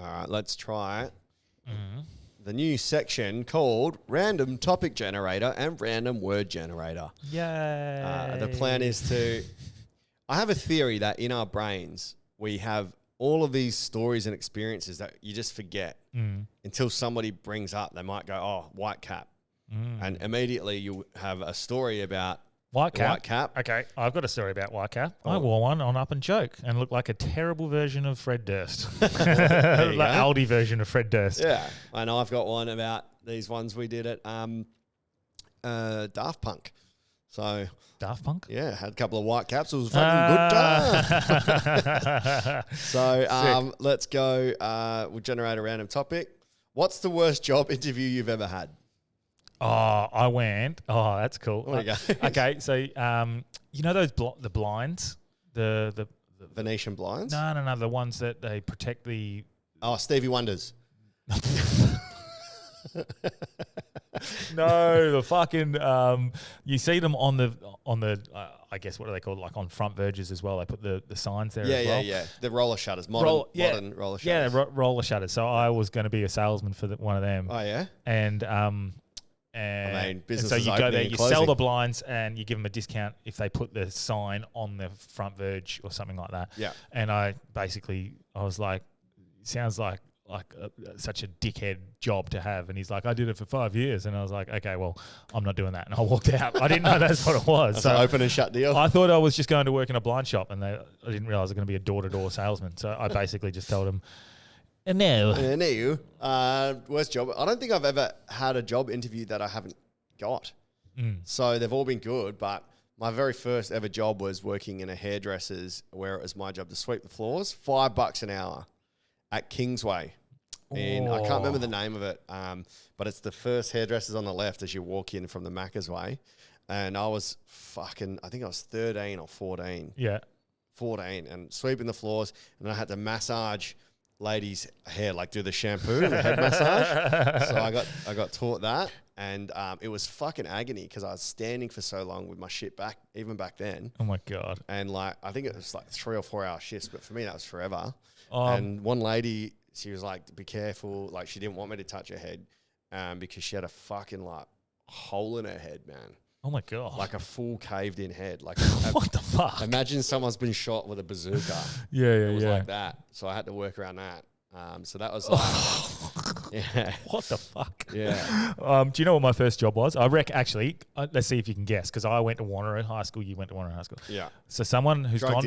All right, let's try Mm-hmm. the new section called Random Topic Generator and Random Word Generator. Yay. The plan is to... I have a theory that in our brains, we have all of these stories and experiences that you just forget until somebody brings up. They might go, oh, white cap. And immediately you have a story about White cap. White cap. Okay, I've got a story about White Cap. Oh. I wore one on Up and Joke and looked like a terrible version of Fred Durst. you The go. Aldi version of Fred Durst. Yeah. And I've got one about these ones we did at Daft Punk. So, Daft Punk? yeah, had a couple of white caps. It was a fucking good time. So, let's go. We'll generate a random topic. What's the worst job interview you've ever had? Oh, I went. Oh, that's cool. There you go. Okay, so you know those the blinds, the Venetian blinds? no, the ones that they protect the. Oh, Stevie Wonders. No, the fucking you see them on the I guess what are they called, like on front verges as well. They put the signs there. as well. Yeah. The roller shutters, modern roller shutters. Yeah, roller shutters. So I was going to be a salesman for one of them. Oh yeah. And business so is you go opening there, and you closing. sell the blinds, and you give them a discount if they put the sign on the front verge or something like that. Yeah. And I was like, sounds like such a dickhead job to have. And he's like, I did it for 5 years. And I was like, okay, well, I'm not doing that. And I walked out. I didn't know that's what it was. That's an open and shut deal. I thought I was just going to work in a blind shop, and I didn't realize I was going to be a door-to-door salesman. So I basically just told him, no. Worst job. I don't think I've ever had a job interview that I haven't got. So they've all been good, but my very first ever job was working in a hairdresser's where it was my job to sweep the floors, $5 an hour at Kingsway. And I can't remember the name of it, but it's the first hairdressers on the left as you walk in from the Macca's way. And I was I think I was 13 or 14. Yeah. 14 and sweeping the floors, and I had to massage ladies' hair, like do the shampoo, the head massage. So I got taught that, and it was fucking agony because I was standing for so long with my shit back, even back then. Oh my God. And like I think it was like 3 or 4 hour shifts, but for me that was forever. And one lady, she was like, "Be careful!" Like she didn't want me to touch her head, because she had a fucking like hole in her head, man. Oh my God. Like a full caved in head. Like What the fuck? Imagine someone's been shot with a bazooka. Yeah. It was like that. So I had to work around that. So that was like, yeah. What the fuck? Yeah. Do you know what my first job was? I actually, let's see if you can guess, because I went to Wanneroo High School. You went to Wanneroo High School. Yeah. So someone who's Drug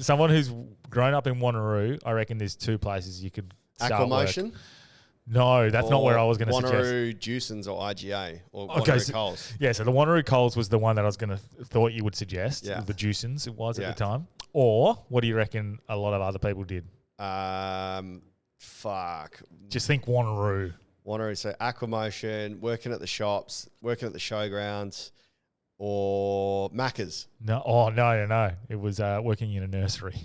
someone who's grown up in Wanneroo, I reckon there's two places you could start work. Aquamotion? No, that's not where I was going to suggest. Wanneroo Juicens or IGA or Wanneroo Coles. Yeah, so the Wanneroo Coles was the one that I was going to thought you would suggest. Yeah. The Juicens it was at the time. Or what do you reckon a lot of other people did? Fuck. Just think Wanneroo. Wanneroo, so Aquamotion, working at the shops, working at the showgrounds, or Macca's. No. It was working in a nursery.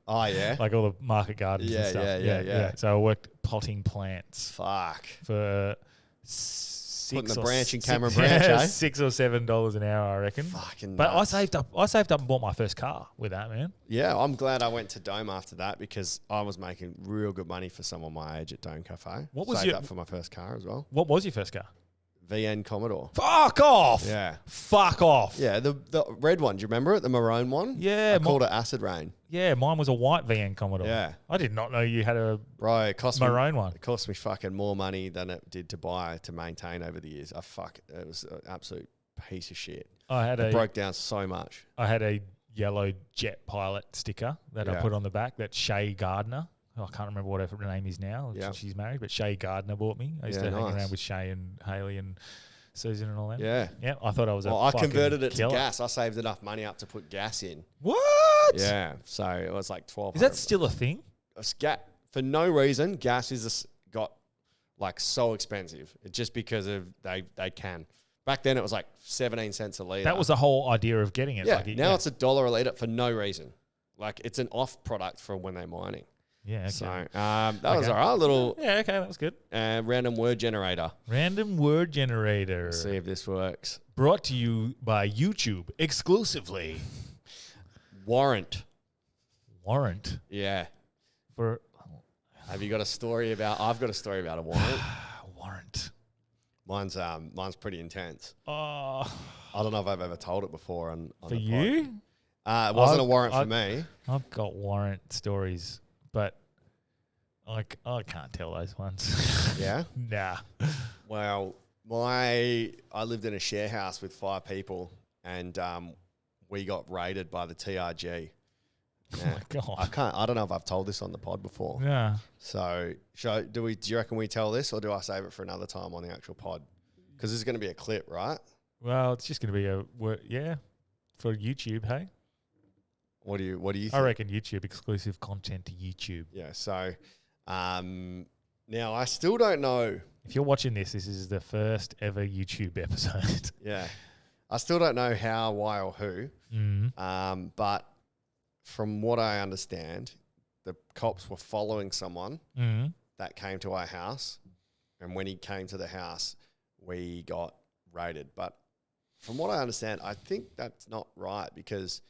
Oh, yeah? Like all the market gardens and stuff. Yeah. So I worked potting plants Fuck. for Putting the branch in Cameron Branch, eh? $6 or $7 an hour, I reckon. Fucking But nuts. I saved up and bought my first car with that, man. Yeah, I'm glad I went to Dome after that because I was making real good money for someone my age at Dome Cafe. What was Saved up for my first car as well? What was your first car? VN Commodore. Fuck off. Yeah. Fuck off. Yeah, the red one. Do you remember it? The maroon one? Yeah. I called it Acid Rain. Yeah, mine was a white VN Commodore. Yeah. I did not know you had a Bro, it cost maroon one. It cost me fucking more money than it did to maintain over the years. It was an absolute piece of shit. It broke down so much. I had a yellow Jet Pilot sticker that I put on the back that Shay Gardner, I can't remember what her name is now. Yeah. She's married, but Shay Gardner bought me. I used to hang around with Shay and Haley and Susan and all that. Yeah. Yeah, I thought I was I converted it killer. to gas. I saved enough money up to put gas in. What? Yeah. So it was like 12. Is that still a thing? For no reason, gas got like so expensive. It's just because of they can. Back then it was like 17 cents a litre. That was the whole idea of getting it. Yeah. Like Now it's $1 a litre for no reason. Like it's an off product from when they're mining. Yeah. Okay. So that was all right. Little yeah. Okay, that was good. random word generator. Random word generator. Let's see if this works. Brought to you by YouTube exclusively. Warrant. Warrant Yeah. for. Have you got a story about? I've got a story about a warrant. Warrant. Mine's pretty intense. Oh, I don't know if I've ever told it before on for the you? pod. It wasn't a warrant for me. I've got warrant stories, but I can't tell those ones. Yeah? Nah. Well, I lived in a share house with 5 people, and we got raided by the TRG. Oh my God. I don't know if I've told this on the pod before. Yeah. So, do you reckon we tell this, or do I save it for another time on the actual pod? Because this is going to be a clip, right? Well, it's just going to be for YouTube, hey? What do you think? I reckon YouTube exclusive content to YouTube. Yeah. So, now I still don't know. If you're watching this is the first ever YouTube episode. Yeah. I still don't know how, why, or who. Mm-hmm. But from what I understand, the cops were following someone that came to our house. And when he came to the house, we got raided. But from what I understand, I think that's not right, because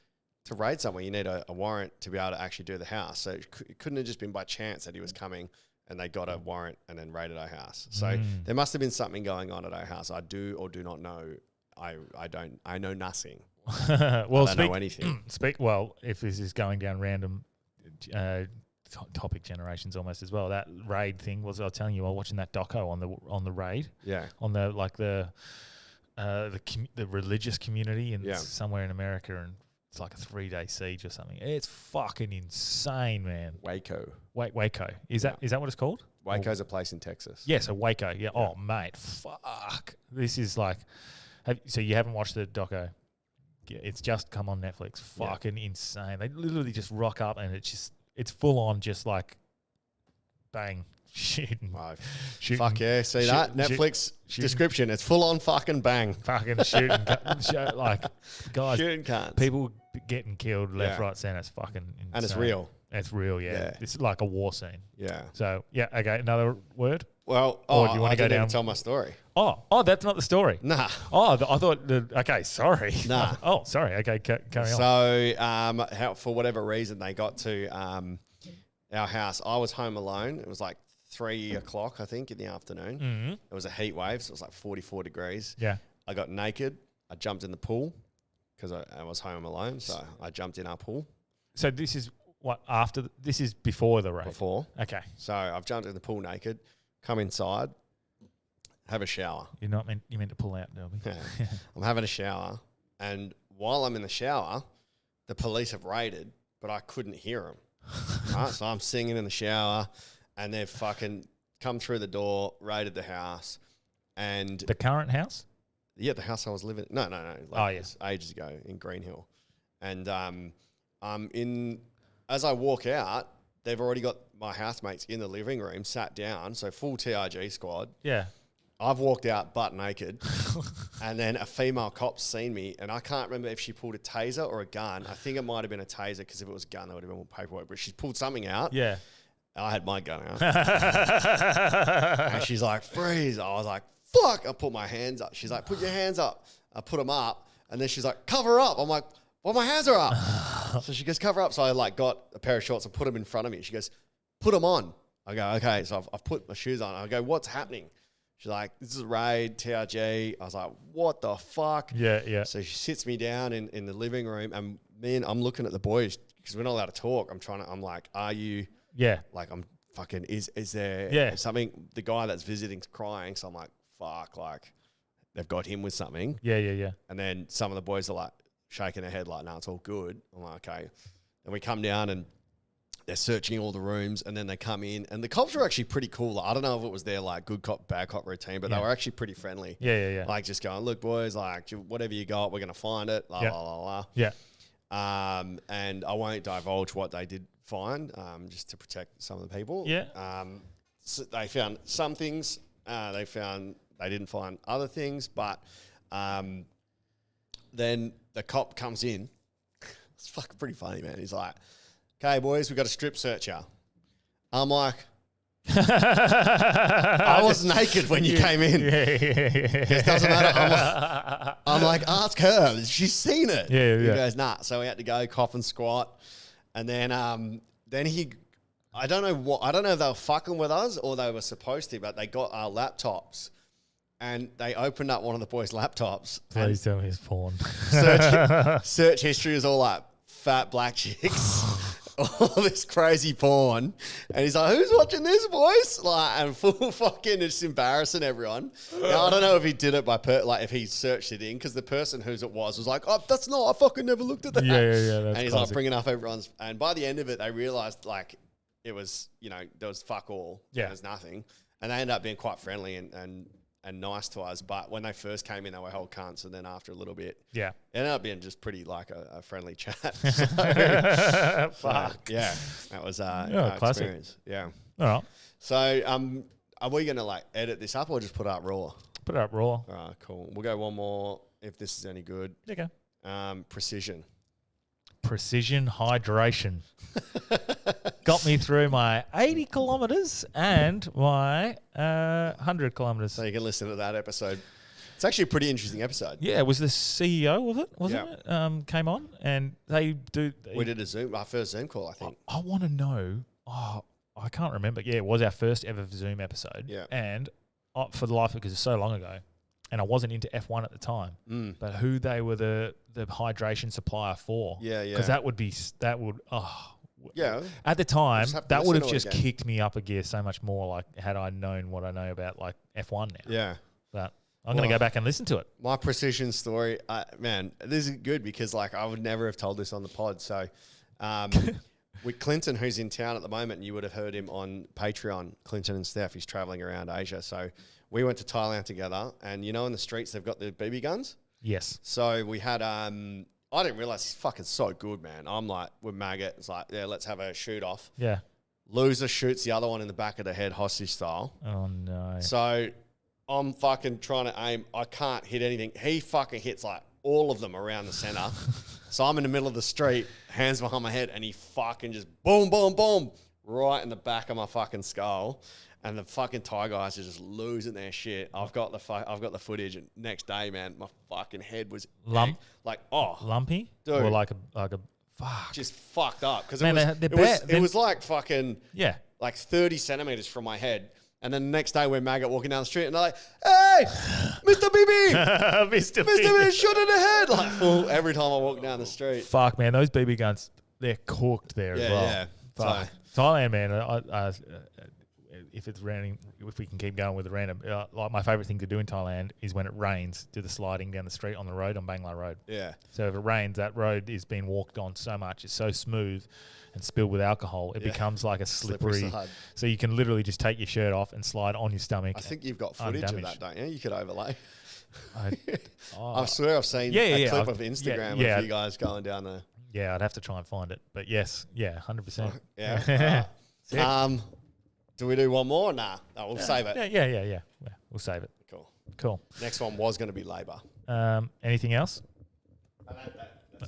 to raid someone, you need a warrant to be able to actually do the house. So it couldn't have just been by chance that he was coming and they got a warrant and then raided our house. So there must have been something going on at our house. I do or do not know. I know nothing. Well, I don't know anything. If this is going down random topic generations almost as well, that raid thing was, I was telling you, while watching that doco on the raid. Yeah. On the religious community in somewhere in America, and it's like a 3-day siege or something. It's fucking insane, man. Waco. Waco. Is that what it's called? Waco's a place in Texas. Yeah, so Waco. Yeah. Oh, mate. Fuck. This is like... So you haven't watched the doco? Yeah, it's just come on Netflix. Fucking insane. They literally just rock up and it's full on just like bang. Shooting. Fuck yeah. See that? Netflix description. It's full on fucking bang. Fucking shooting. Like, guys, shooting cunts. People getting killed left, right, centre. It's fucking insane. And it's real. It's real, yeah. It's like a war scene. Yeah. So, yeah, okay, another word? Well, or do you want to go down? Tell my story. Oh, that's not the story. Nah. Oh, I thought, okay, sorry. Nah. Oh, sorry. Okay, carry on. So, for whatever reason, they got to our house. I was home alone. It was like 3 o'clock, I think, in the afternoon. Mm-hmm. It was a heat wave, so it was like 44 degrees. Yeah. I got naked. I jumped in the pool because I was home alone, so I jumped in our pool. So this is what, after, this is before the raid? Before. Okay. So I've jumped in the pool naked, come inside, have a shower. You meant to pull out, Delby. Yeah. I'm having a shower, and while I'm in the shower, the police have raided, but I couldn't hear them. Right? So I'm singing in the shower, and they've fucking come through the door, raided the house, and... The current house? Yeah, the house I was living... No. Yes. Ages ago in Green Hill. And as I walk out, they've already got my housemates in the living room, sat down, so full TRG squad. Yeah. I've walked out butt naked, and then a female cop's seen me, and I can't remember if she pulled a taser or a gun. I think it might have been a taser, because if it was a gun, there would have been more paperwork. But she pulled something out. Yeah. I had my gun out. And she's like, freeze. I was like, fuck. I put my hands up. She's like, put your hands up. I put them up. And then she's like, cover up. I'm like, well, my hands are up. So she goes, cover up. So I got a pair of shorts and put them in front of me. She goes, put them on. I go, okay. So I've put my shoes on. I go, what's happening? She's like, this is a raid, TRG. I was like, what the fuck? Yeah. So she sits me down in the living room, and I'm looking at the boys because we're not allowed to talk. I'm like, are you... Yeah. Like, I'm fucking, is there something, the guy that's visiting's crying. So I'm like, fuck, like, they've got him with something. Yeah. And then some of the boys are like shaking their head like, no, it's all good. I'm like, okay. And we come down and they're searching all the rooms, and then they come in, and the cops were actually pretty cool. I don't know if it was their like good cop, bad cop routine, but they were actually pretty friendly. Yeah. Like, just going, look, boys, like, whatever you got, we're going to find it. La, la, la, la. Yeah. And I won't divulge what they did find, just to protect some of the people. Yeah. So they found some things. They didn't find other things, but then the cop comes in. It's fucking pretty funny, man. He's like, okay, boys, we've got a strip searcher. I'm like, I was naked when you came in. Yeah. It doesn't matter. I'm like, ask her. She's seen it. Yeah. He goes, nah. So we had to go cop and squat. And then he I don't know if they were fucking with us or they were supposed to, but they got our laptops and they opened up one of the boys' laptops. Please tell me it's porn. Search history is all like fat black chicks, all this crazy porn. And he's like, who's watching this, boys? Like, and full fucking just embarrassing everyone. Now, I don't know if he did it by, if he searched it in, because the person whose it was like, oh, that's not, I fucking never looked at that. Yeah. And he's like bringing up everyone's, and by the end of it, they realized like it was, there was fuck all. Yeah. There was nothing. And they ended up being quite friendly and nice to us. But when they first came in, they were hell cunts. And then after a little bit, it ended up being just pretty like a friendly chat. So, fuck. Yeah, that was our classic experience. Yeah. All right. So are we going to like edit this up or just put it up raw? Put it up raw. All right, cool. We'll go one more if this is any good. Okay. Precision hydration. Got me through my 80 kilometers and my 100 kilometers. So you can listen to that episode. It's actually a pretty interesting episode. Yeah, it was the CEO of it, wasn't it? Came on and we did our first Zoom call, I think. I want to know. Oh, I can't remember. Yeah, it was our first ever Zoom episode. Yeah. And for the life of it, because it's so long ago, and I wasn't into F1 at the time, but who they were the hydration supplier for. Yeah. Because that would. Yeah. At the time, that would have just kicked me up a gear so much more, like, had I known what I know about, like, F1 now. Yeah. But I'm going to go back and listen to it. My precision story, man, this is good because, like, I would never have told this on the pod. So, with Clinton, who's in town at the moment, and you would have heard him on Patreon, Clinton and Steph, he's traveling around Asia. So, we went to Thailand together, and in the streets, they've got the BB guns. Yes. So, we had, I didn't realize he's fucking so good, man. I'm like, with Maggot, it's like, yeah, let's have a shoot off. Yeah. Loser shoots the other one in the back of the head, hostage style. Oh, no. So I'm fucking trying to aim. I can't hit anything. He fucking hits like all of them around the center. So I'm in the middle of the street, hands behind my head, and he fucking just boom, boom, boom, right in the back of my fucking skull. And the fucking Thai guys are just losing their shit. I've got the footage. And next day, man, my fucking head was lumpy, dude, or like a fuck, just fucked up because it was like fucking like 30 centimeters from my head. And then the next day, we're Maggot walking down the street, and they're like, "Hey, Mr. BB, Mr. BB, shot in the head!" Like full every time I walk down the street. Fuck, man, those BB guns, they're cooked there as well. Yeah, fuck. Thailand, man. If we can keep going with the random, like my favorite thing to do in Thailand is when it rains, do the sliding down the street on the road on Bangla Road. Yeah. So if it rains, that road is being walked on so much, it's so smooth and spilled with alcohol, it becomes like a slippery. So you can literally just take your shirt off and slide on your stomach. I think you've got footage of that, don't you? You could overlay. I swear I've seen a clip of Instagram of you guys going down there. Yeah, I'd have to try and find it. But yes, 100%. Yeah. Do we do one more? Nah. No, we'll save it. Yeah. We'll save it. Cool. Next one was going to be Labour. Anything else? That's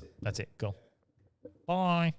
it. That's it. Cool. Bye.